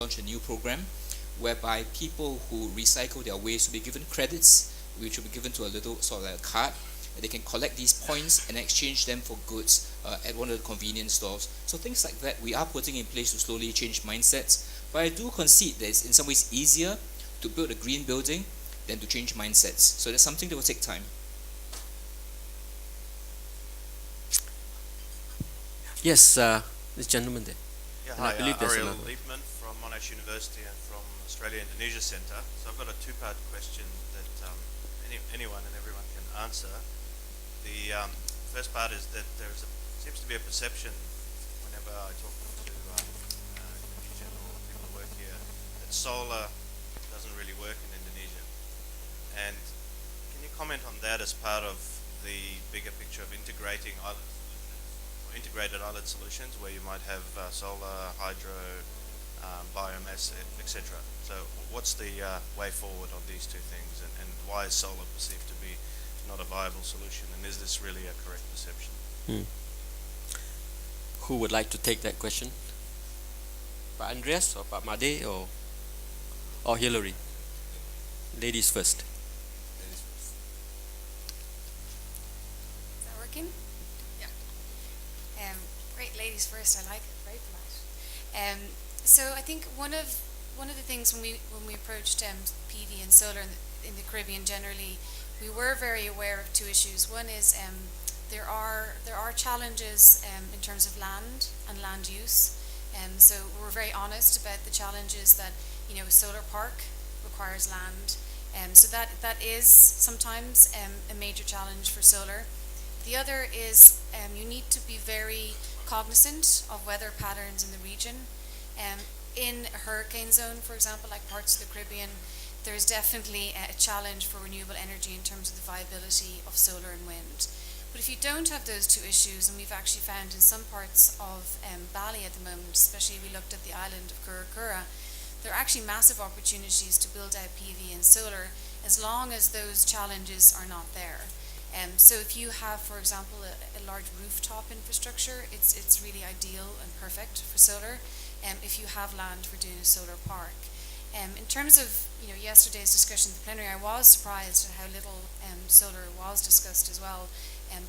launch a new program whereby people who recycle their waste will be given credits, which will be given to a little sort of like a card. They can collect these points and exchange them for goods at one of the convenience stores. So things like that we are putting in place to slowly change mindsets. But I do concede that it's in some ways easier to build a green building than to change mindsets. So that's something that will take time. Yes, this gentleman there. Yeah, And I hi, believe there's Ariel another. Liebman from Monash University and from Australia-Indonesia Centre. So I've got a two-part question that anyone and everyone can answer. The first part is that seems to be a perception whenever I talk to Indonesian or people who work here that solar doesn't really work in Indonesia. And can you comment on that as part of the bigger picture of integrating integrated island solutions where you might have solar, hydro, biomass, etc. So what's the way forward on these two things, and why is solar perceived to be not a viable solution, and is this really a correct perception? Who would like to take that question? Pak Andreas or Pak Made or Hillary? Ladies first. Is that working? Yeah. Great, ladies first. I like it. Very polite. So I think one of the things when we approached PV and solar in the Caribbean generally, we were very aware of two issues. One is there are challenges in terms of land and land use. So we're very honest about the challenges that a solar park requires land. So that is sometimes a major challenge for solar. The other is you need to be very cognizant of weather patterns in the region. In a hurricane zone, for example, like parts of the Caribbean, there's definitely a challenge for renewable energy in terms of the viability of solar and wind. But if you don't have those two issues, and we've actually found in some parts of Bali at the moment, especially if we looked at the island of Kura, there are actually massive opportunities to build out PV and solar as long as those challenges are not there. So if you have, for example, a large rooftop infrastructure, it's really ideal and perfect for solar. If you have land for doing a solar park. In terms of yesterday's discussion at the plenary, I was surprised at how little solar was discussed as well,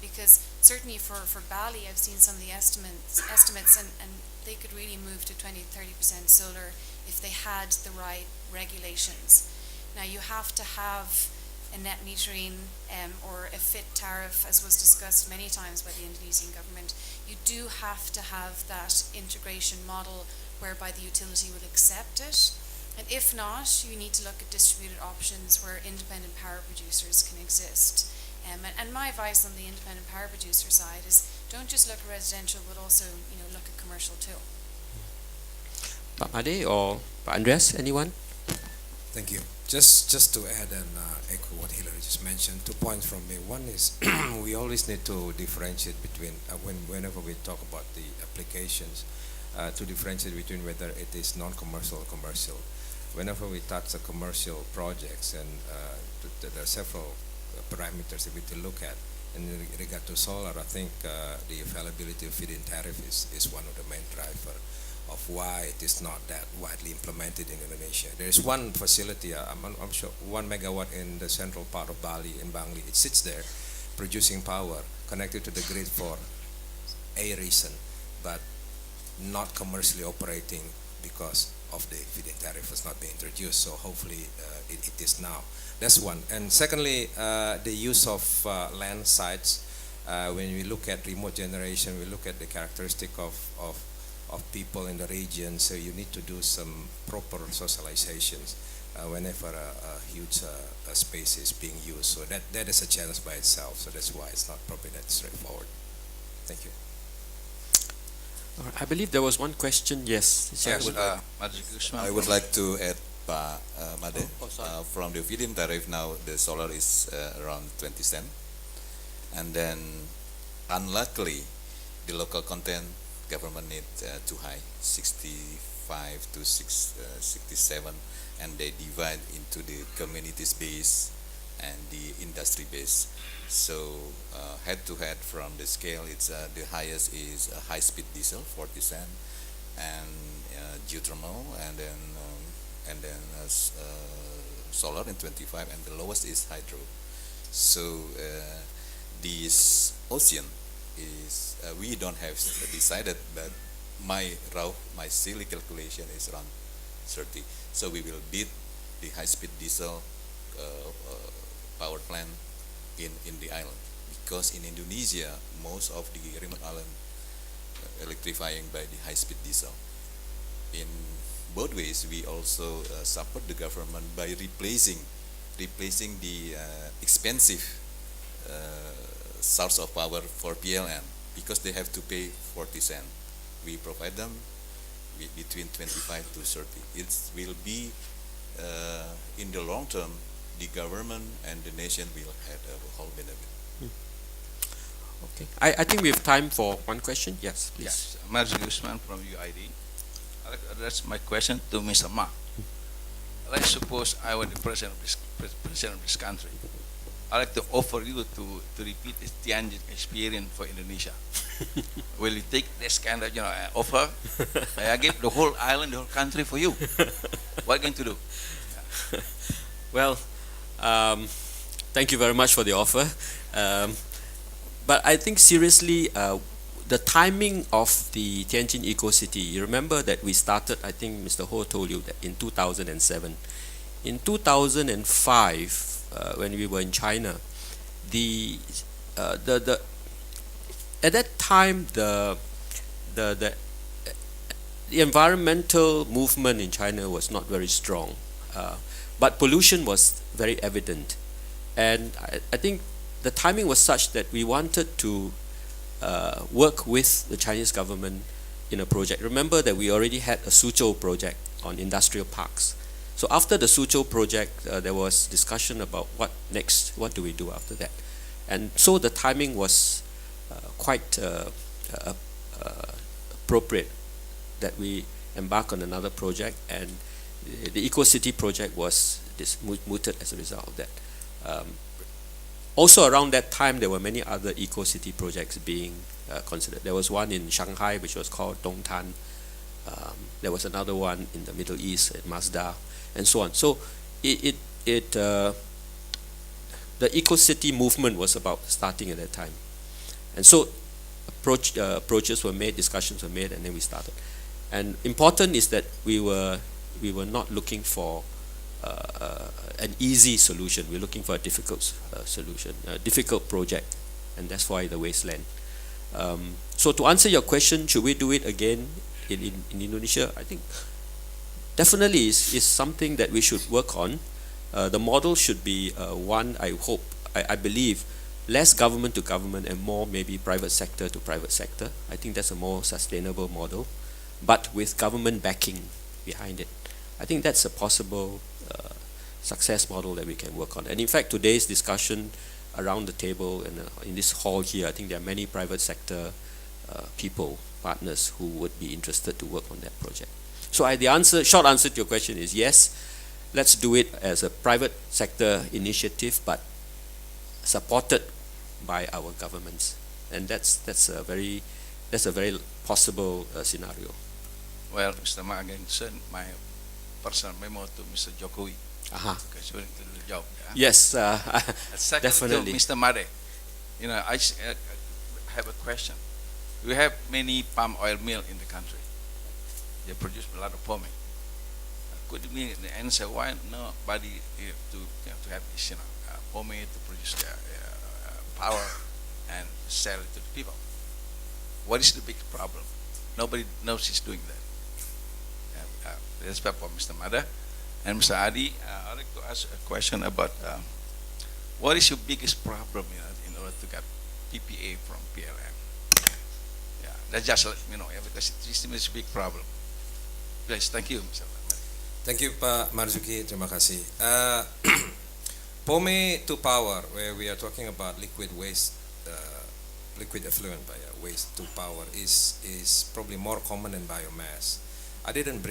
because certainly for Bali, I've seen some of the estimates, and they could really move to 20-30% solar if they had the right regulations. Now you have to have a net metering or a fit tariff, as was discussed many times by the Indonesian government. You do have to have that integration model whereby the utility will accept it. And if not, you need to look at distributed options where independent power producers can exist. And my advice on the independent power producer side is don't just look at residential, but also look at commercial too. Pak Made or Pak Andreas, anyone? Thank you. Just to add and echo what Hillary just mentioned, 2 points from me. One is we always need to differentiate between whenever we talk about the applications, to differentiate between whether it is non-commercial or commercial. Whenever we touch the commercial projects, and there are several parameters that we need to look at. In regard to solar, I think the availability of feed-in tariff is one of the main drivers of why it is not that widely implemented in Indonesia. There is one facility, I'm sure, 1 megawatt in the central part of Bali, in Bangli. It sits there producing power connected to the grid for a reason, but not commercially operating because of the feed-in tariff has not been introduced. So hopefully it is now. That's one. And secondly, the use of land sites. When we look at remote generation, we look at the characteristic of people in the region. So you need to do some proper socializations whenever a huge space is being used. So that is a challenge by itself. So that's why it's not probably that straightforward. Thank you. I believe there was one question. Yes. I would like to add, Made, sorry. from the feed-in tariff now, the solar is around 20 cents. And then, unluckily, the local content government need too high, 65 to 67, and they divide into the communities base and the industry base. So head to head from the scale, it's the highest is high speed diesel 40 cents, and geothermal, and then solar in 25, and the lowest is hydro. So this ocean is we don't have decided, but my silly calculation is around 30. So we will beat the high-speed diesel power plant in the island, because in Indonesia most of the remote island electrifying by the high-speed diesel. In both ways, we also support the government by replacing the expensive source of power for PLN, because they have to pay 40 cents. We provide them between 25 to 30. It will be in the long term, the government and the nation will have a whole benefit. Okay. I think we have time for one question. Yes, please. Yes, Marzi Guzman from UID. I'd like to address my question to Mr. Ma. Let's suppose I were the president of this country. I'd like to offer you to repeat the Tianjin experience for Indonesia. Will you take this kind of offer? I give the whole island, the whole country for you. What are you going to do? Well, thank you very much for the offer. But I think seriously, the timing of the Tianjin Eco-City, you remember that we started, I think Mr. Ho told you that in 2007. In 2005, when we were in China, at that time the environmental movement in China was not very strong, but pollution was very evident, and I think the timing was such that we wanted to work with the Chinese government in a project. Remember that we already had a Suzhou project on industrial parks. So after the Suzhou project, there was discussion about what next, what do we do after that. And so the timing was quite appropriate that we embark on another project, and the Eco-City project was mooted as a result of that. Also around that time, there were many other Eco-City projects being considered. There was one in Shanghai which was called Dongtan. There was another one in the Middle East at Mazda, and so on. So the Eco-City movement was about starting at that time. And so approaches were made, discussions were made, and then we started. And important is that we were not looking for an easy solution. We're looking for a difficult solution, a difficult project, and that's why the wasteland. So to answer your question, should we do it again in Indonesia? I think definitely is something that we should work on. The model should be one, I believe, less government to government and more maybe private sector to private sector. I think that's a more sustainable model, but with government backing behind it. I think that's a possible success model that we can work on. And in fact, today's discussion around the table and in this hall here, I think there are many private sector people, partners who would be interested to work on that project. So the short answer to your question is yes, let's do it as a private sector initiative, but supported by our governments. And that's a very possible scenario. Well, Mr. Ma, again, send my personal memo to Mr. Jokowi. Because willing to do the job. Yeah? Yes, Second, definitely. to Mr. Made, I have a question. We have many palm oil mill in the country. They produce a lot of pomade. Could it be the answer why nobody to have this pomade to produce power and sell it to the people? What is the big problem? Nobody knows he's doing that. That's for Mr. Mada. And Mr. Adi, I'd like to ask a question about what is your biggest problem in order to get PPA from PLN? Yeah, that's just let me know, because it's a big problem. Please, thank you, Mr. Mada. Thank you, Pak Marzuki. Terima kasih. POME to power, where we are talking about liquid waste, liquid effluent waste to power, is probably more common than biomass. I didn't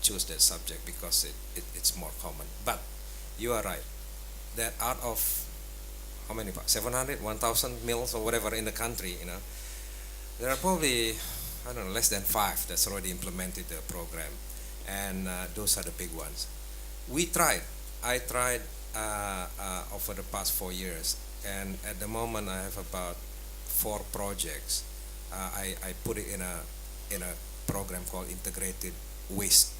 choose that subject because it's more common. But you are right that out of how many, 700, 1,000 mills or whatever in the country, there are probably I don't know, less than 5 that's already implemented the program, and those are the big ones. I tried over the past 4 years, and at the moment I have about 4 projects. I put it in a program called integrated waste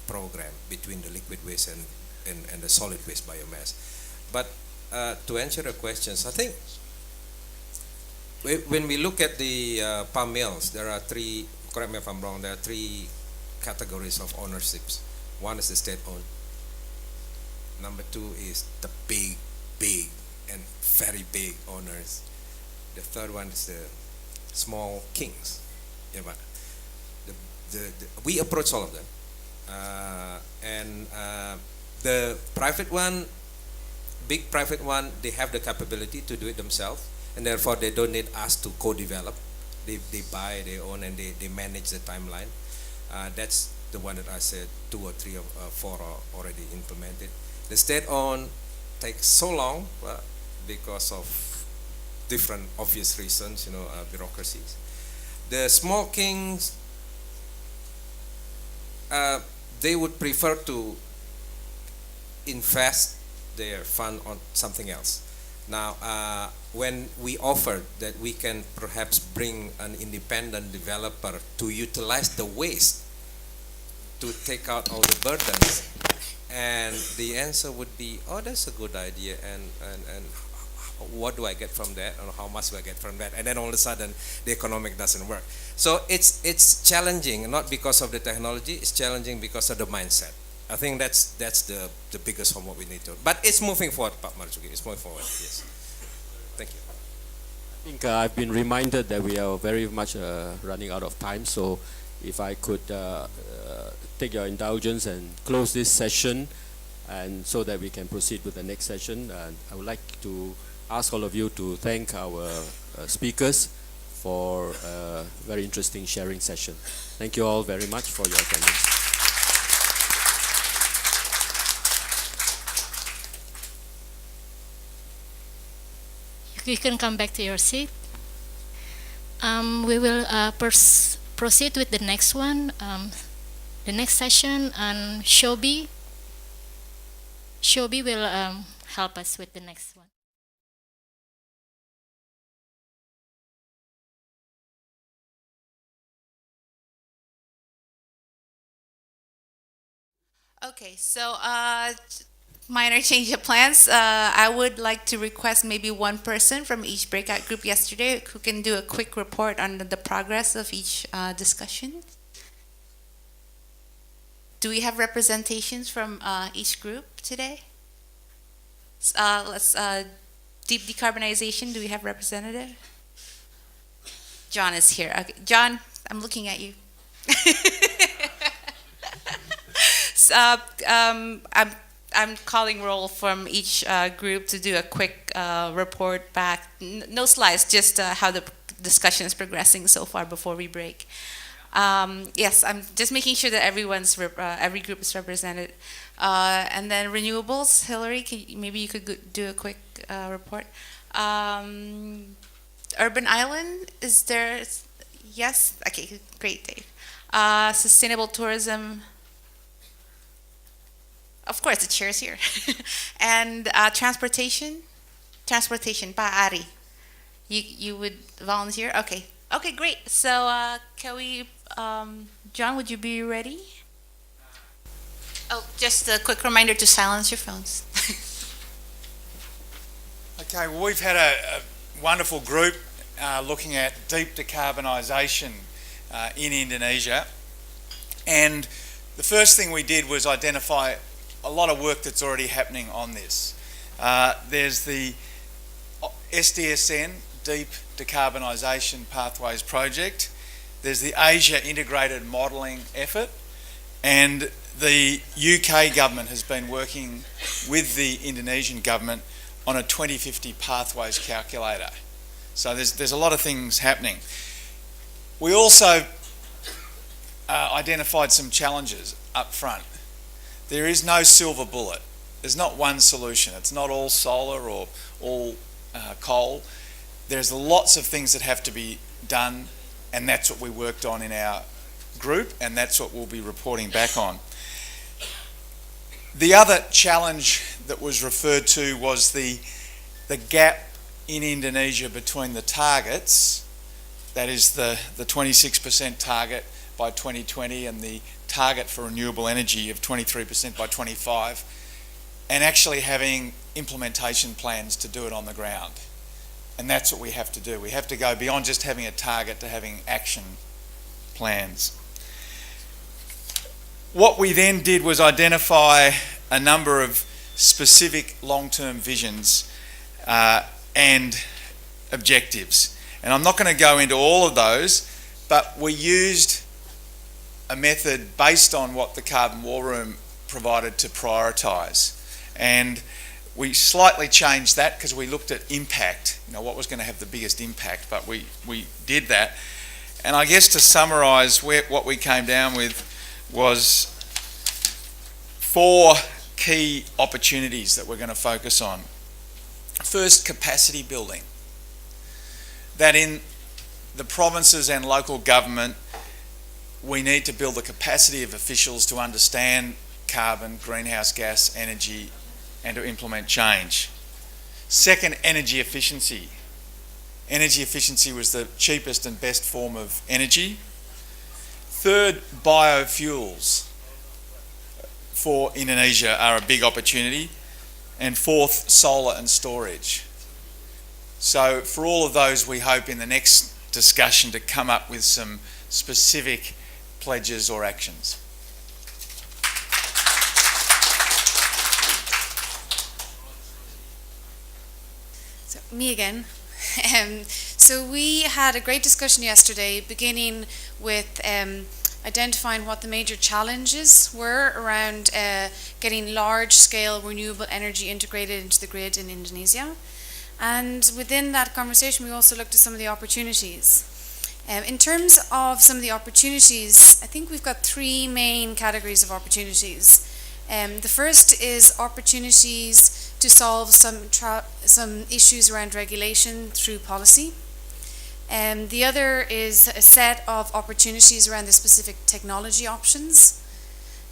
program between the liquid waste and the solid waste biomass. But to answer the questions, I think when we look at the palm mills, there are 3, correct me if I'm wrong, there are 3 categories of ownerships. One is the state-owned. Number 2 is the big and very big owners. The third one is the small kings. Yeah, but we approach all of them. And the private one, big private one, they have the capability to do it themselves, and therefore they don't need us to co-develop. They buy, they own, and they manage the timeline. That's the one that I said 2 or 3 or 4 are already implemented. The state-owned takes so long because of different obvious reasons, bureaucracies. The small kings, they would prefer to invest their fund on something else. Now, when we offered that we can perhaps bring an independent developer to utilize the waste to take out all the burdens, and the answer would be, oh, that's a good idea, and what do I get from that, or how much do I get from that? And then all of a sudden the economic doesn't work. So it's challenging, not because of the technology, it's challenging because of the mindset. I think that's the biggest homework we need to, but it's moving forward, Pak Marzuki, it's moving forward, yes. Thank you. I think I've been reminded that we are very much running out of time, so if I could take your indulgence and close this session, and so that we can proceed with the next session. I would like to ask all of you to thank our speakers for a very interesting sharing session. Thank you all very much for your attendance. You can come back to your seat. We will proceed with the next one, the next session, and Shobi will help us with the next one. Okay, so minor change of plans. I would like to request maybe one person from each breakout group yesterday who can do a quick report on the progress of each discussion. Do we have representations from each group today? Let's deep decarbonization. Do we have representative? John is here. Okay, John, I'm looking at you. So, I'm calling roll from each group to do a quick report back. No slides, just how the discussion is progressing so far before we break. Yes, I'm just making sure that every group is represented. And then renewables, Hillary, maybe you could do a quick report. Urban Island, is there? Yes? Okay, great, Dave. Sustainable tourism. Of course, the chair is here. And transportation, Pa Ari. You would volunteer? Okay. Okay, great. So can we, John, would you be ready? Oh, just a quick reminder to silence your phones. Okay, well, we've had a wonderful group looking at deep decarbonisation in Indonesia. And the first thing we did was identify a lot of work that's already happening on this. There's the SDSN, Deep Decarbonisation Pathways Project. There's the Asia Integrated Modelling Effort, and the UK government has been working with the Indonesian government on a 2050 pathways calculator. So there's a lot of things happening. We also identified some challenges up front. There is no silver bullet. There's not one solution. It's not all solar or all coal. There's lots of things that have to be done, and that's what we worked on in our group, and that's what we'll be reporting back on. The other challenge that was referred to was the gap in Indonesia between the targets, that is the 26% target by 2020 and the target for renewable energy of 23% by 25, and actually having implementation plans to do it on the ground. And that's what we have to do. We have to go beyond just having a target to having action plans. What we then did was identify a number of specific long-term visions and objectives. And I'm not going to go into all of those, but we used a method based on what the Carbon War Room provided to prioritise. And we slightly changed that because we looked at impact, what was going to have the biggest impact, but we did that. And I guess to summarise what we came down with was 4 key opportunities that we're going to focus on. First, capacity building. That in the provinces and local government, we need to build the capacity of officials to understand carbon, greenhouse gas, energy, and to implement change. Second, energy efficiency. Energy efficiency was the cheapest and best form of energy. Third, biofuels for Indonesia are a big opportunity. And fourth, solar and storage. So for all of those, we hope in the next discussion to come up with some specific pledges or actions. So, me again. So we had a great discussion yesterday, beginning with identifying what the major challenges were around getting large-scale renewable energy integrated into the grid in Indonesia. And within that conversation, we also looked at some of the opportunities. In terms of some of the opportunities, I think we've got 3 main categories of opportunities. The first is opportunities to solve some issues around regulation through policy. The other is a set of opportunities around the specific technology options.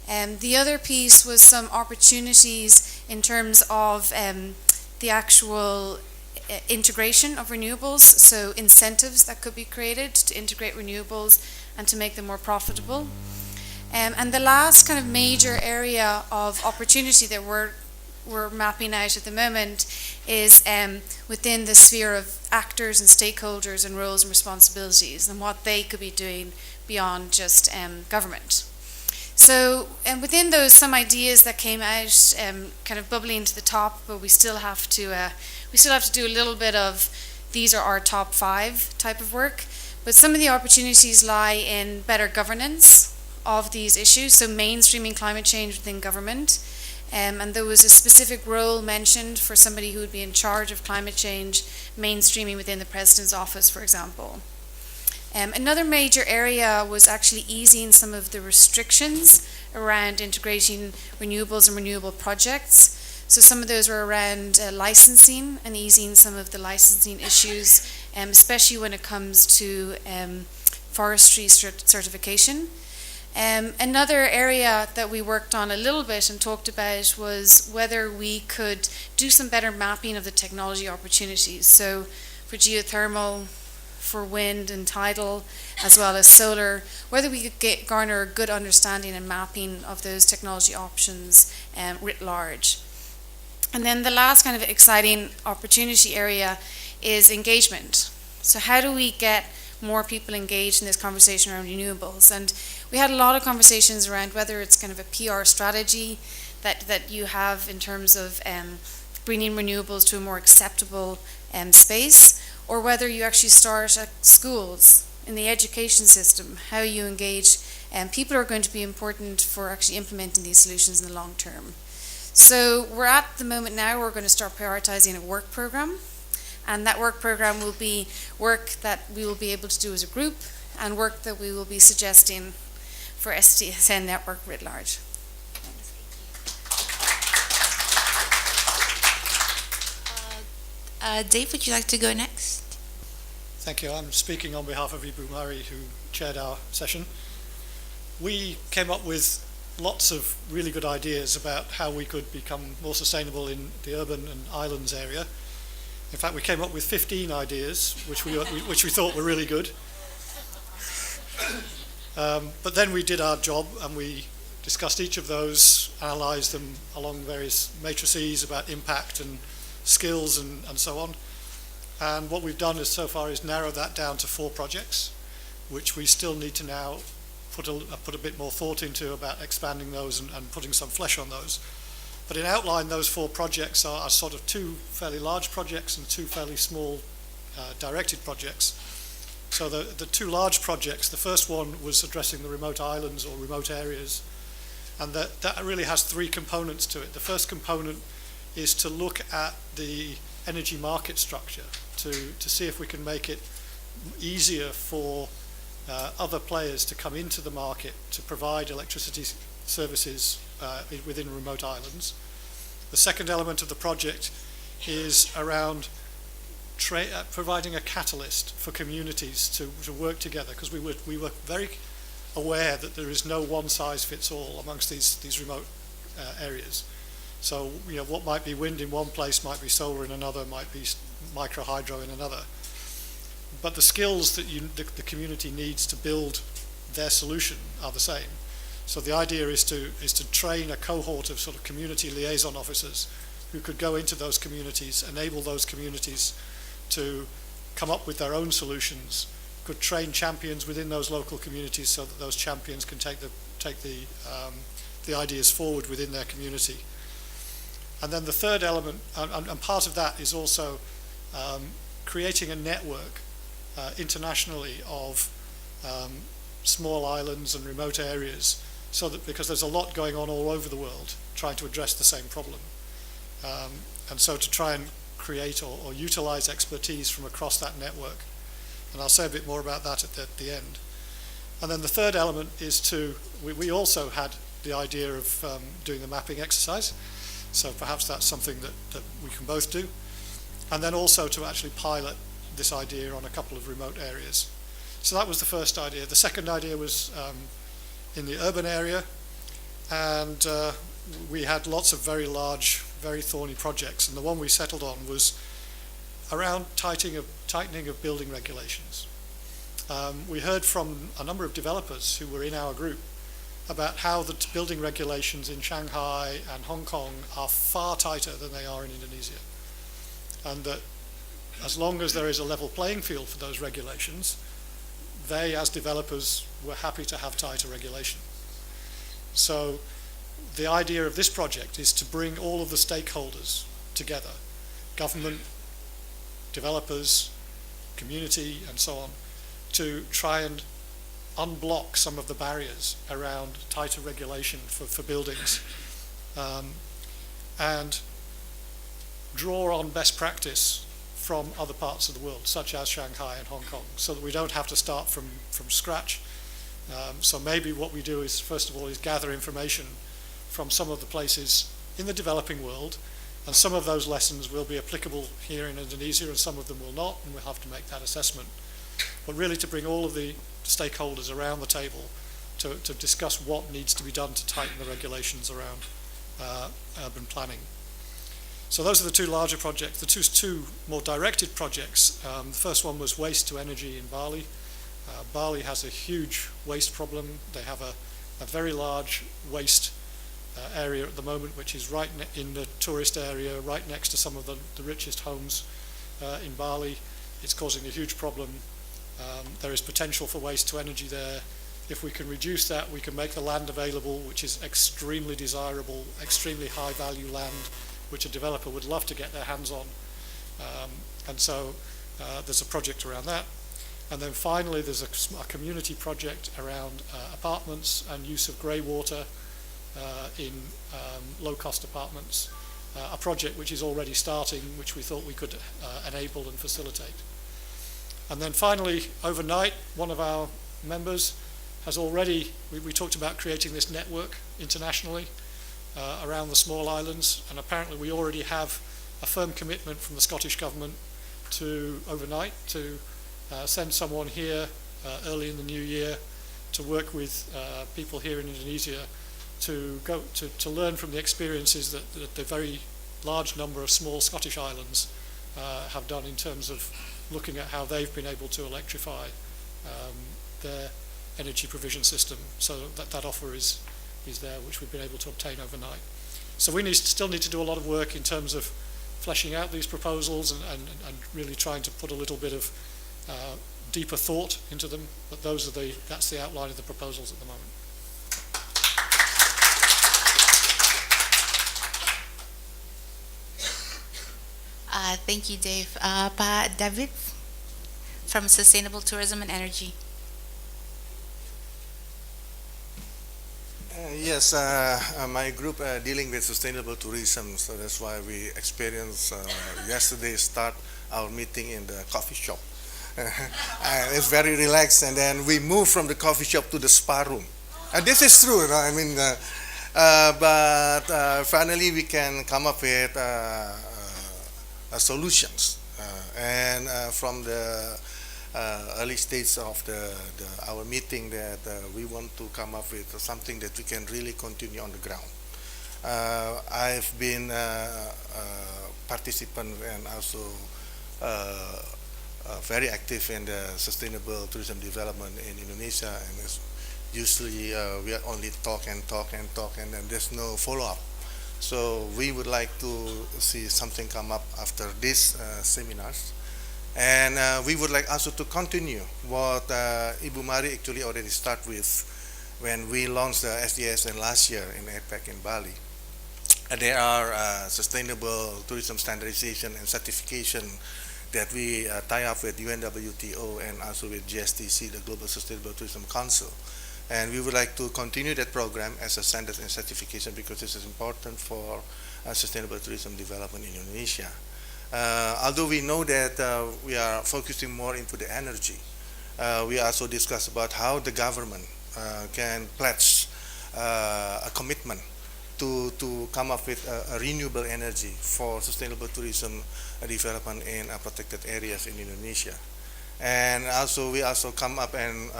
The other piece was some opportunities in terms of the actual integration of renewables, so incentives that could be created to integrate renewables and to make them more profitable. And the last kind of major area of opportunity that we're mapping out at the moment is within the sphere of actors and stakeholders and roles and responsibilities and what they could be doing beyond just government. So within those, some ideas that came out kind of bubbling to the top, but we still have to do a little bit of, these are our top 5 type of work. But some of the opportunities lie in better governance of these issues, so mainstreaming climate change within government. And there was a specific role mentioned for somebody who would be in charge of climate change, mainstreaming within the President's office, for example. Another major area was actually easing some of the restrictions around integrating renewables and renewable projects. So some of those were around licensing and easing some of the licensing issues, especially when it comes to forestry certification. Another area that we worked on a little bit and talked about was whether we could do some better mapping of the technology opportunities. So for geothermal, for wind and tidal, as well as solar, whether we could garner a good understanding and mapping of those technology options writ large. And then the last kind of exciting opportunity area is engagement. So how do we get more people engaged in this conversation around renewables? And we had a lot of conversations around whether it's kind of a PR strategy that you have in terms of bringing renewables to a more acceptable space, or whether you actually start at schools, in the education system, how you engage. People are going to be important for actually implementing these solutions in the long term. So we're at the moment now, we're going to start prioritizing a work program. And that work program will be work that we will be able to do as a group and work that we will be suggesting for SDSN network writ large. Dave, would you like to go next? Thank you. I'm speaking on behalf of Ibu Mari, who chaired our session. We came up with lots of really good ideas about how we could become more sustainable in the urban and islands area. In fact, we came up with 15 ideas, which we thought were really good. But then we did our job and we discussed each of those, analysed them along various matrices about impact and skills and so on. And what we've done so far is narrow that down to 4 projects, which we still need to now put a bit more thought into about expanding those and putting some flesh on those. But in outline, those 4 projects are sort of 2 fairly large projects and 2 fairly small directed projects. So the 2 large projects, the first one was addressing the remote islands or remote areas, and that really has 3 components to it. The first component is to look at the energy market structure to see if we can make it easier for other players to come into the market to provide electricity services within remote islands. The second element of the project is around providing a catalyst for communities to work together, because we were very aware that there is no one-size-fits-all amongst these remote areas. So, you know, what might be wind in one place might be solar in another, might be micro-hydro in another. But the skills that the community needs to build their solution are the same. So the idea is to train a cohort of sort of community liaison officers who could go into those communities, enable those communities to come up with their own solutions, could train champions within those local communities so that those champions can take the ideas forward within their community. And then the third element, and part of that is also creating a network internationally of small islands and remote areas, so that, because there's a lot going on all over the world trying to address the same problem. And so to try and create or utilize expertise from across that network. And I'll say a bit more about that at the end. And then the third element is we also had the idea of doing the mapping exercise. So perhaps that's something that we can both do. And then also to actually pilot this idea on a couple of remote areas. So that was the first idea. The second idea was in the urban area, and we had lots of very large, very thorny projects, and the one we settled on was around tightening of building regulations. We heard from a number of developers who were in our group about how the building regulations in Shanghai and Hong Kong are far tighter than they are in Indonesia, and that as long as there is a level playing field for those regulations, they, as developers, were happy to have tighter regulation. So the idea of this project is to bring all of the stakeholders together, government, developers, community, and so on, to try and unblock some of the barriers around tighter regulation for buildings, and draw on best practice from other parts of the world, such as Shanghai and Hong Kong, so that we don't have to start from scratch. So maybe what we do is, first of all, is gather information from some of the places in the developing world, and some of those lessons will be applicable here in Indonesia and some of them will not, and we'll have to make that assessment. But really to bring all of the stakeholders around the table to discuss what needs to be done to tighten the regulations around urban planning. So those are the 2 larger projects. The two more directed projects, the first one was waste to energy in Bali. Bali has a huge waste problem. They have a very large waste area at the moment, which is right in the tourist area, right next to some of the richest homes in Bali. It's causing a huge problem. There is potential for waste to energy there. If we can reduce that, we can make the land available, which is extremely desirable, extremely high value land, which a developer would love to get their hands on. And so there's a project around that. And then finally, there's a community project around apartments and use of grey water in low-cost apartments, a project which is already starting, which we thought we could enable and facilitate. And then finally, overnight, one of our members has already, we talked about creating this network internationally around the small islands, and apparently we already have a firm commitment from the Scottish Government to overnight to send someone here early in the new year to work with people here in Indonesia to learn from the experiences that the very large number of small Scottish islands have done in terms of looking at how they've been able to electrify their energy provision system. So that offer is there, which we've been able to obtain overnight. So we still need to do a lot of work in terms of fleshing out these proposals and really trying to put a little bit of deeper thought into them. But that's the outline of the proposals at the moment. Thank you, Dave. Pak David from Sustainable Tourism and Energy. Yes, my group dealing with sustainable tourism, so that's why we experienced yesterday start our meeting in the coffee shop. It's very relaxed, and then we move from the coffee shop to the spa room. And this is true, I mean, but finally we can come up with solutions. And from the early stage of our meeting that we want to come up with something that we can really continue on the ground. I've been a participant and also very active in the sustainable tourism development in Indonesia, and usually we are only talk and then there's no follow-up. So we would like to see something come up after these seminars. And we would like also to continue what Ibu Mari actually already started with when we launched the SDSN last year in APEC in Bali. There are sustainable tourism standardization and certification that we tie up with UNWTO and also with GSTC, the Global Sustainable Tourism Council. And we would like to continue that program as a standard and certification because this is important for sustainable tourism development in Indonesia. Although we know that we are focusing more into the energy, we also discussed about how the government can pledge a commitment to come up with a renewable energy for sustainable tourism development in protected areas in Indonesia. And also we also come up and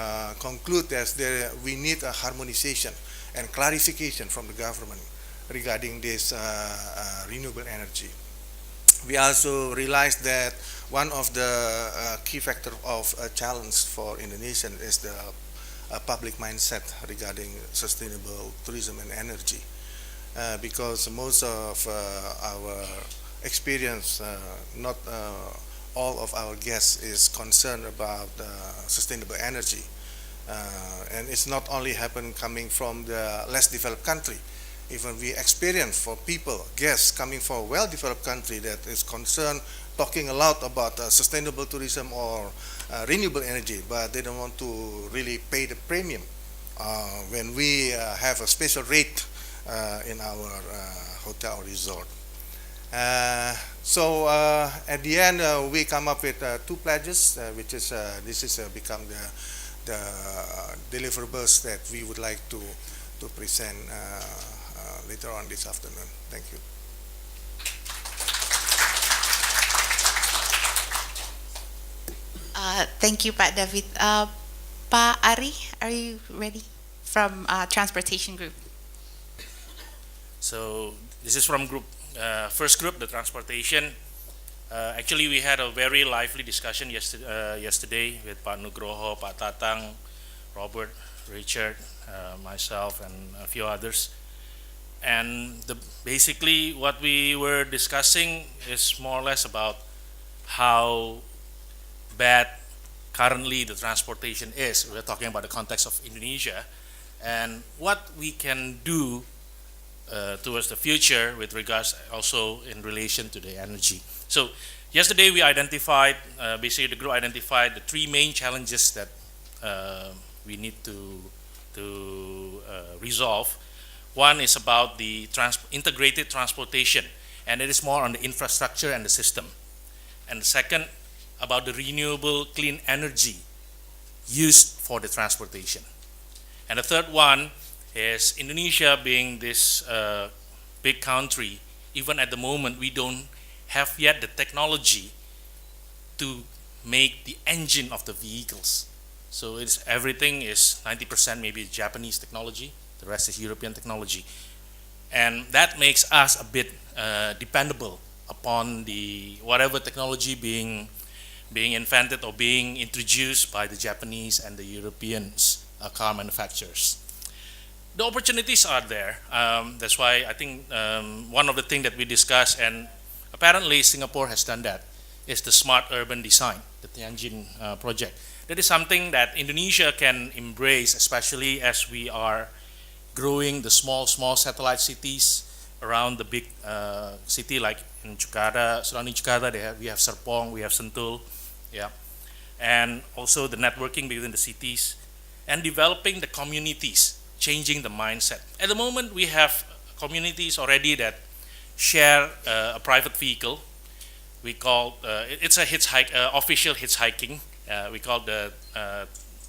conclude that we need a harmonization and clarification from the government regarding this renewable energy. We also realized that one of the key factors of a challenge for Indonesian is the public mindset regarding sustainable tourism and energy. Because most of our experience, not all of our guests is concerned about sustainable energy. And it's not only coming from the less developed country. Even we experience for people, guests coming from a well-developed country that is concerned, talking a lot about sustainable tourism or renewable energy, but they don't want to really pay the premium when we have a special rate in our hotel or resort. So at the end, we come up with 2 pledges, which is this is become the deliverables that we would like to present later on this afternoon. Thank you. Thank you, Pak David. Pak Ari, are you ready? From Transportation Group. So this is from first group, the transportation. Actually, we had a very lively discussion yesterday with Pak Nugroho, Pak Tatang, Robert, Richard, myself, and a few others. And basically what we were discussing is more or less about how bad currently the transportation is. We're talking about the context of Indonesia and what we can do towards the future with regards also in relation to the energy. So yesterday we identified, basically the group identified the 3 main challenges that we need to resolve. One is about the integrated transportation, and it is more on the infrastructure and the system. And the second, about the renewable clean energy used for the transportation. And the third one is Indonesia being this big country, even at the moment we don't have yet the technology to make the engine of the vehicles. So everything is 90% maybe Japanese technology, the rest is European technology. And that makes us a bit dependable upon the whatever technology being invented or being introduced by the Japanese and the Europeans car manufacturers. The opportunities are there. That's why I think one of the things that we discussed, and apparently Singapore has done that, is the smart urban design, the Tianjin project. That is something that Indonesia can embrace, especially as we are growing the small satellite cities around the big city, like in Jakarta, surrounding Jakarta, we have Serpong, we have Sentul, yeah, and also the networking between the cities and developing the communities, changing the mindset. At the moment, we have communities already that share a private vehicle. We call it's a official hitchhiking. We call the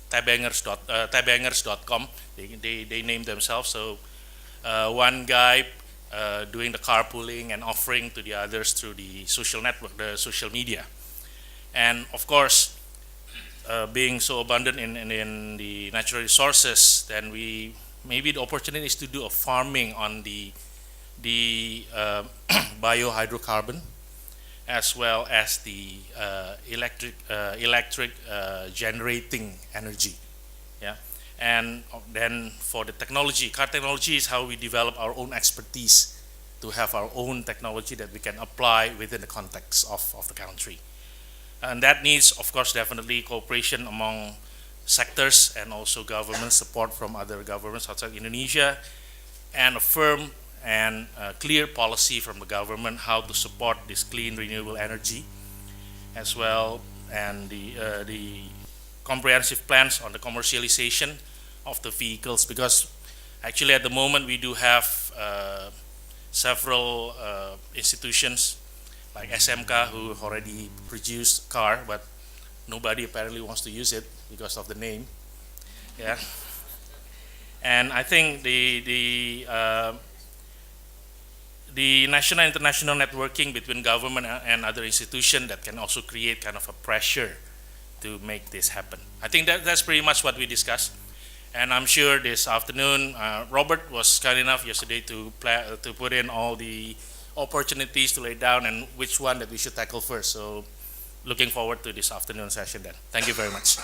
tabangers.com. They name themselves. So one guy doing the carpooling and offering to the others through the social network, the social media. And of course, being so abundant in the natural resources, then maybe the opportunity is to do a farming on the biohydrocarbon, as well as the electric generating energy, yeah. And then for the technology, car technology is how we develop our own expertise to have our own technology that we can apply within the context of the country. And that needs, of course, definitely cooperation among sectors and also government support from other governments outside Indonesia, and a firm and clear policy from the government how to support this clean renewable energy as well, and the comprehensive plans on the commercialization of the vehicles, because actually at the moment we do have several institutions like SMK who already produced car, but nobody apparently wants to use it because of the name, yeah. And I think the national and international networking between government and other institutions that can also create kind of a pressure to make this happen. I think that's pretty much what we discussed. And I'm sure this afternoon, Robert was kind enough yesterday to put in all the opportunities to lay down and which one that we should tackle first. So looking forward to this afternoon session then. Thank you very much.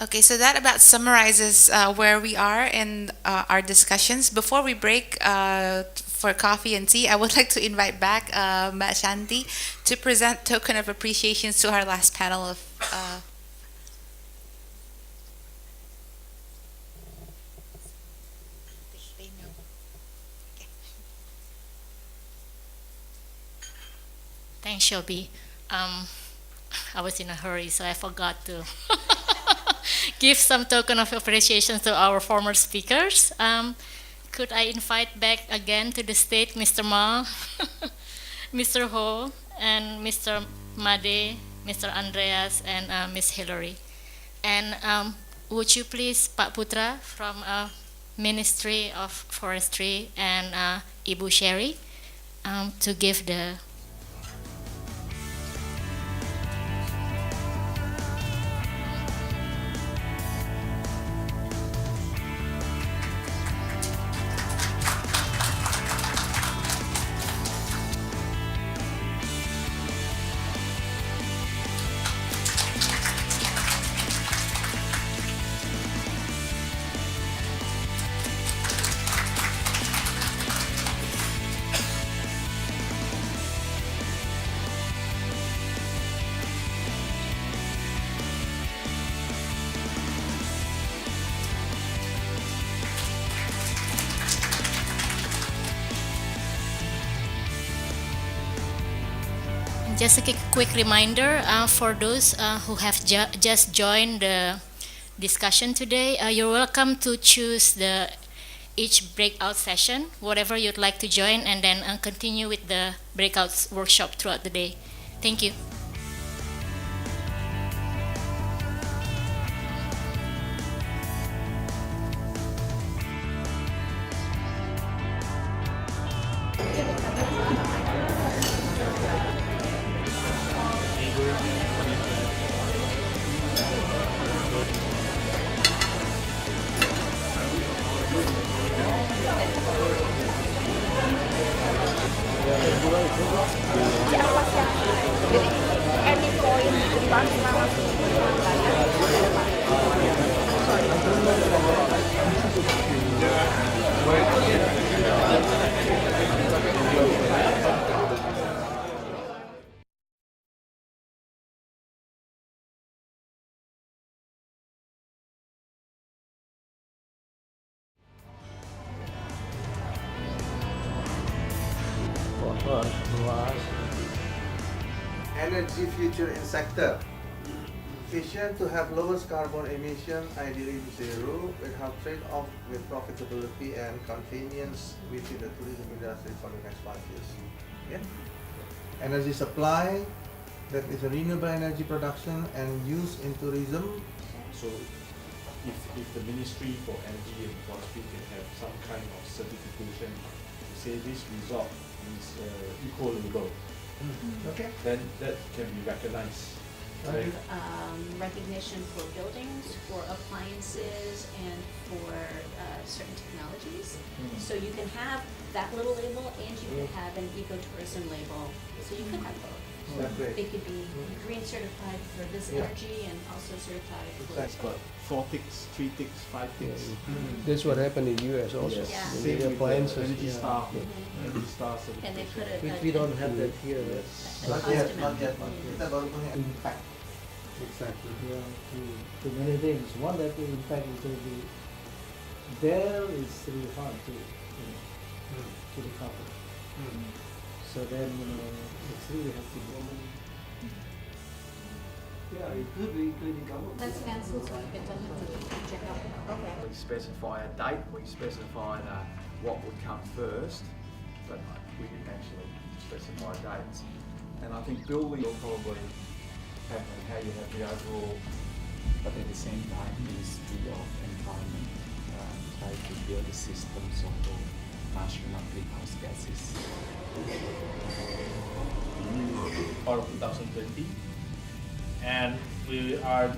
Okay, so that about summarizes where we are in our discussions. Before we break for coffee and tea, I would like to invite back Mbak Shanti to present token of appreciation to our last panel of Thanks, Shobi. I was in a hurry, so I forgot to give some token of appreciation to our former speakers. Could I invite back again to the stage Mr. Ma, Mr. Ho, and Mr. Made, Mr. Andreas, and Miss Hillary. And would you please, Pak Putra from Ministry of Forestry and Ibu Sherry, to give the Just a quick reminder for those who have just joined the discussion today, you're welcome to choose each breakout session, whatever you'd like to join, and then continue with the breakout workshop throughout the day. Thank you. energy future in sector. Vision to have lowest carbon emission, ideally zero, will have trade-off with profitability and convenience within the tourism industry for the next 5 years. Okay? Energy supply, that is a renewable energy production and use in tourism. So if the Ministry for Energy and Forestry can have some kind of certification to say this resort is eco-label, Okay. then that can be recognized. Right? Recognition for buildings, for appliances, and for certain technologies. So you can have that little label and you can have an ecotourism label. So you could have both. Great. They could be green certified for this energy and also certified for It's got 4 ticks, 3 ticks, 5 ticks. That's what happened in US also. Yes. Yeah. Same The with appliances. the Energy Star. Mhm. Energy Star and they put certification. it. We don't have that here. Yes. Not yet, not yet. Kita baru punya impact. Exactly. Yeah, to many things. One that the impact is going to be there is really hard to recover. So then it's really has to go. Yeah, it could be government. Let's cancel so we can check out. Okay. We specified a date, we specified what would come first, but we didn't actually specify dates. And I think building will probably happen how you have the overall. But at the same time, Ministry of Environment try to build a system of national greenhouse gases. For 2020, and we are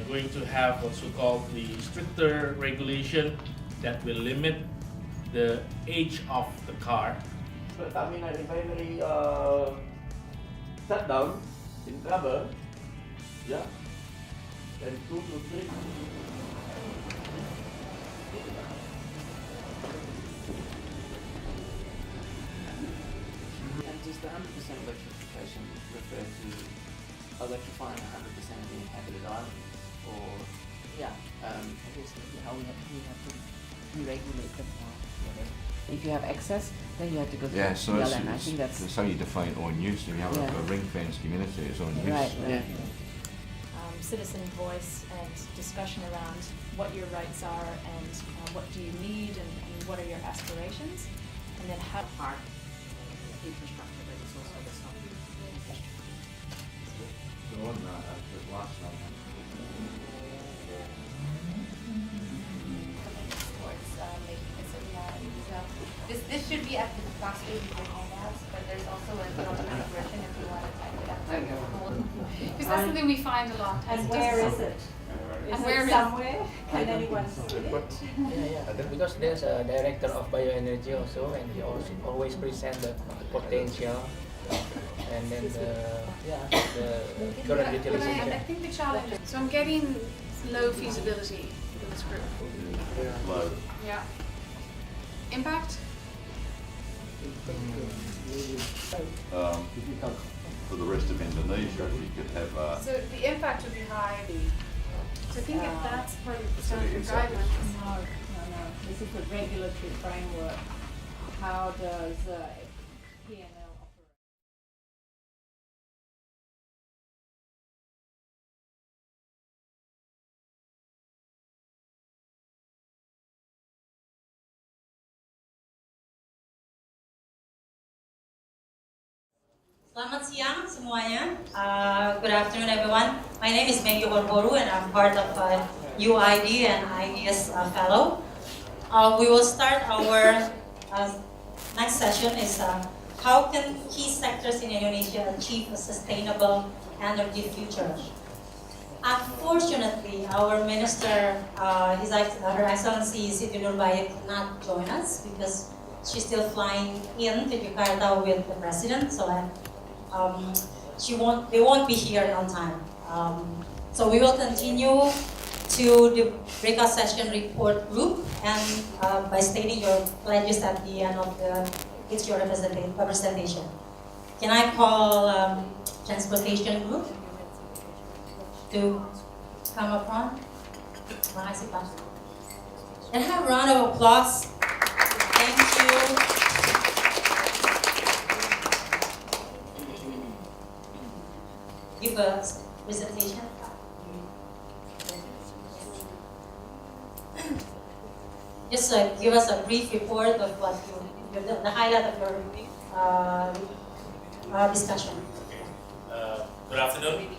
going to have what's called the stricter regulation that will limit the age of the car. Pertamina refinery shut down in trouble, yeah, then 2 to 3. And does the 100% electrification refer to electrifying 100% of the inhabited island? Or, I guess how we have to deregulate them or whatever. If you have excess, then you have to go through PLN. I think that's how you define own use. If you have a ring-fenced community, it's own use. Right. Citizen voice and discussion around what your rights are and what do you need and what are your aspirations, and then how part infrastructure, but it's also the stuff. The one the last one. Towards making this a reality. So this should be at the faster on that, but there's also an automatic version if you want to type it out. Because that's something we find a lot. And where is it? And where is somewhere? Can anyone see it? Because there's a director of bioenergy also, and he also always present the potential and then the current utilization. I think the challenge. So I'm getting low feasibility in this group. Low. Yeah. Impact? For the rest of Indonesia, if you could have. So the impact would be high. So I think if that's part of the standard guidelines. No. This is the regulatory framework. How does P&L operate? Selamat siang semuanya. Good afternoon everyone. My name is Mengyu Borboru and I'm part of UID and IDS fellow. We will start our next session is how can key sectors in Indonesia achieve a sustainable energy future? Unfortunately, our minister, Her Excellency Siti Nurbaya cannot join us because she's still flying in to Jakarta with the president. So they won't be here on time. So we will continue to the breakout session report group and by stating your pledges at the end of your representation. Can I call transportation group to come up front? Terima kasih, Pak. And have a round of applause. Thank you. a presentation. Just give us a brief report of what the highlight of your discussion. Good afternoon,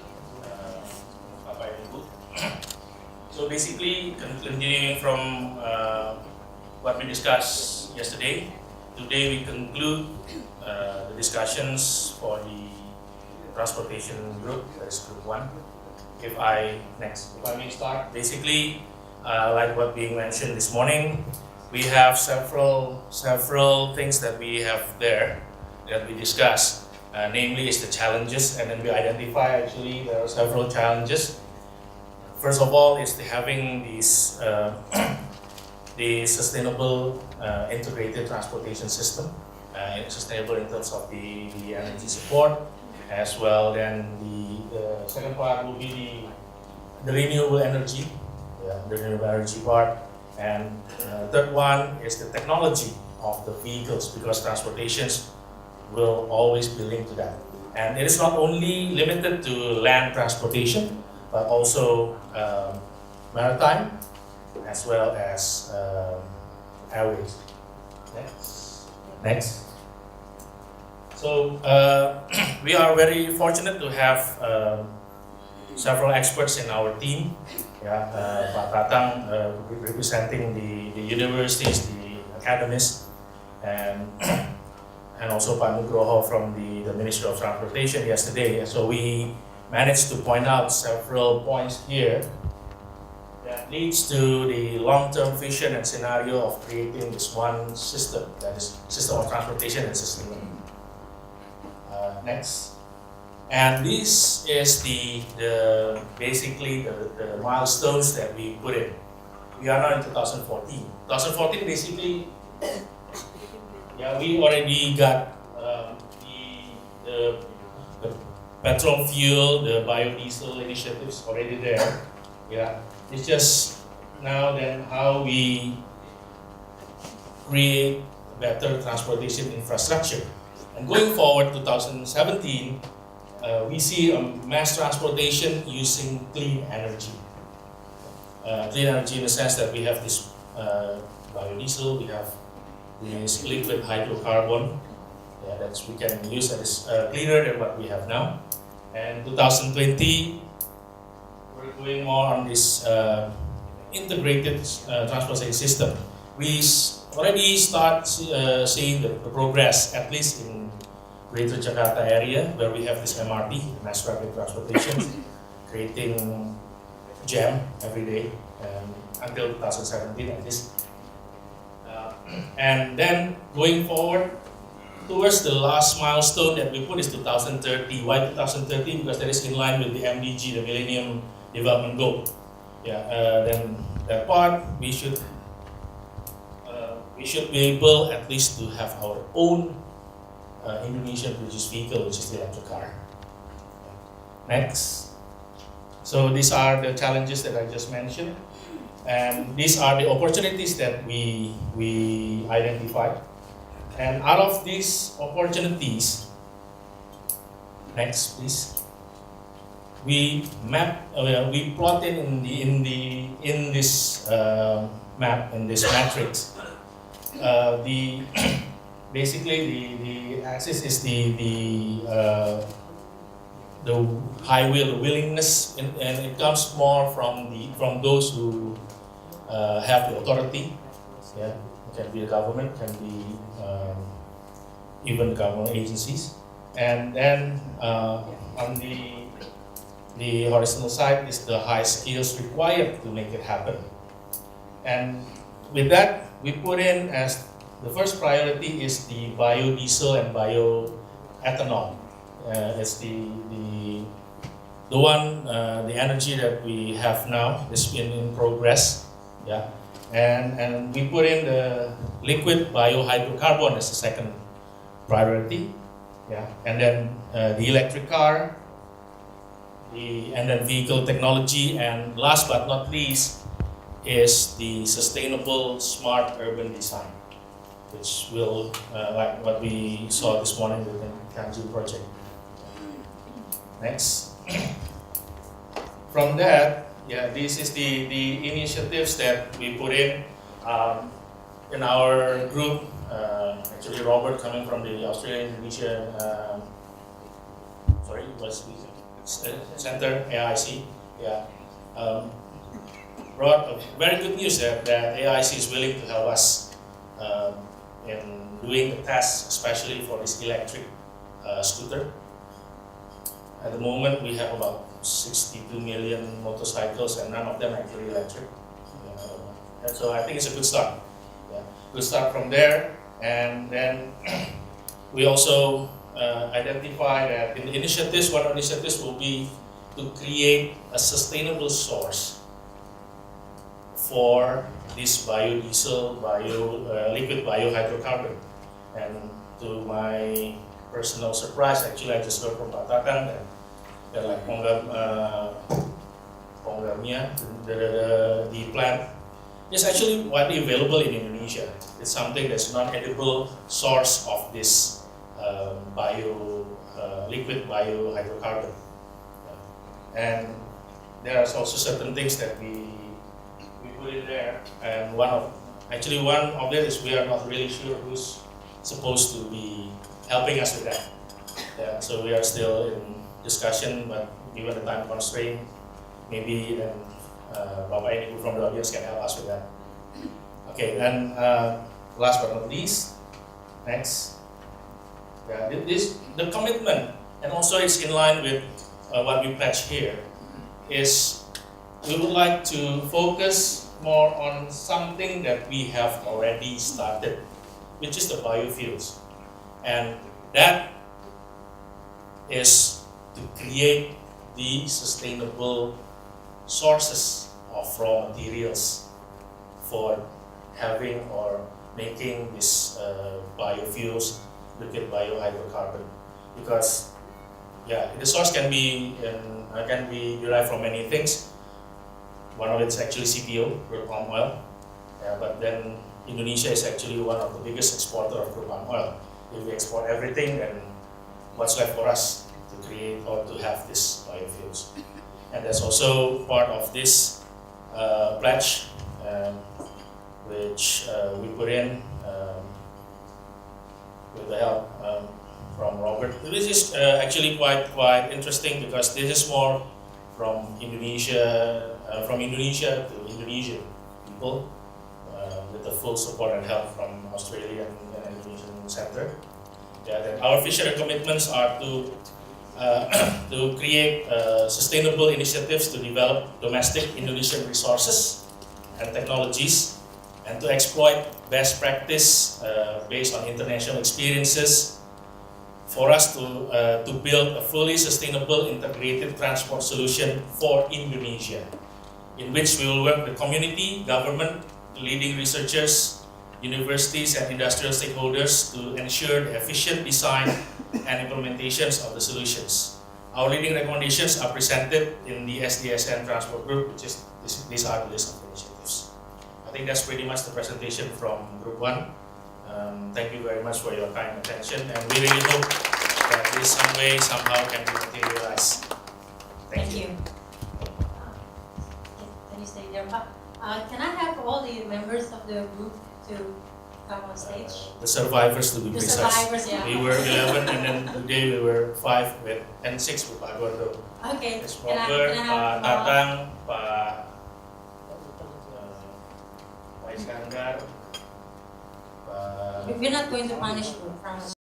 Bapak and Ibu. So basically, continuing from what we discussed yesterday, today we conclude the discussions for the transportation group, that is group 1. If I may start, basically, like what being mentioned this morning, we have several things that we have there that we discussed. Namely is the challenges, and then we identify actually there are several challenges. First of all is having these the sustainable integrated transportation system, sustainable in terms of the energy support, as well. Then the second part will be the renewable energy, the renewable energy part, and third one is the technology of the vehicles, because transportations will always be linked to that. And it is not only limited to land transportation, but also maritime, as well as airways. Next. So we are very fortunate to have several experts in our team. Pak Tatang representing the universities, the academies, and also Pak Nugroho from the Ministry of Transportation yesterday. So we managed to point out several points here that leads to the long-term vision and scenario of creating this one system, that is system of transportation and sustainability. Next. And this is basically the milestones that we put in. We are now in 2014. 2014 basically, we already got the petrol fuel, the biodiesel initiatives already there. It's just now then how we create better transportation infrastructure. And going forward, 2017, we see mass transportation using clean energy. Clean energy in the sense that we have this biodiesel, we have this liquid hydrocarbon that we can use that is cleaner than what we have now. And 2020, we're going more on this integrated transportation system. We already start seeing the progress, at least in Greater Jakarta area, where we have this MRT, mass rapid transportation, creating jam every day until 2017 at least. And then going forward towards the last milestone that we put is 2030. Why 2030? Because that is in line with the MDG, the Millennium Development Goal. Then that part we should be able at least to have our own Indonesian-produced vehicle, which is the electric car. Next. So these are the challenges that I just mentioned, and these are the opportunities that we identified. And out of these opportunities, next please, we plotted in this map, in this matrix, basically the axis is the high will, the willingness, and it comes more from those who have the authority. It can be the government, can be even government agencies, and then on the horizontal side is the high skills required to make it happen. And with that, we put in as the first priority is the biodiesel and bioethanol. It's the one, the energy that we have now is in progress. And we put in the liquid biohydrocarbon as the second priority. And then the electric car, and then vehicle technology, and last but not least is the sustainable smart urban design, which will, like what we saw this morning with the Kanju project. Next. from that, yeah, this is the initiatives that we put in our group. Actually, Robert, coming from the Australian Indonesia, Center, AIC, yeah, brought a very good news that AIC is willing to help us in doing the tests, especially for this electric scooter. At the moment, we have about 62 million motorcycles, and none of them actually electric. And so I think it's a good start. Yeah. Good start from there, and then we also identify that in the initiatives, one of the initiatives will be to create a sustainable source for this biodiesel, liquid biohydrocarbon. And to my personal surprise, actually, I just heard from Pak Tatang that like Ponggamnya, the plant is actually widely available in Indonesia. It's something that's non-edible source of this liquid biohydrocarbon. And there are also certain things that we put in there, and one of them is we are not really sure who's supposed to be helping us with that. Yeah, so we are still in discussion, but given the time constraint, maybe then Bapak Ibu from the audience can help us with that. Okay, then last but not least, next. Yeah, the commitment, and also it's in line with what we pledge here, is we would like to focus more on something that we have already started, which is the biofuels. And that is to create the sustainable sources of raw materials for having or making these biofuels, liquid biohydrocarbon. Because the source can be derived from many things. One of it is actually CPO, crude palm oil. But then Indonesia is actually one of the biggest exporter of crude palm oil. If we export everything, then what's left for us to create or to have these biofuels? And that's also part of this pledge, which we put in with the help from Robert. This is actually quite interesting because this is more from Indonesia to Indonesian people, with the full support and help from Australian and Indonesian Center. That our fishery commitments are to create sustainable initiatives to develop domestic Indonesian resources and technologies, and to exploit best practice based on international experiences for us to build a fully sustainable integrated transport solution for Indonesia, in which we will work with community, government, leading researchers, universities and industrial stakeholders to ensure the efficient design and implementations of the solutions. Our leading recommendations are presented in the SDSN transport group, which is these are the list of initiatives. I think that's pretty much the presentation from Group 1. Thank you very much for your kind attention, and we really hope that this some way, somehow can be materialized. Thank you. Can you stay there, Pak? Can I have all the members of the group to come on stage? The survivors, to be precise. The survivors, yeah. We were 11, and then today we were 5 and 6 with Pak Gordo. Okay. It's Robert, Pak Tatang, Pak Iskandar, We're not going to punish you, promise.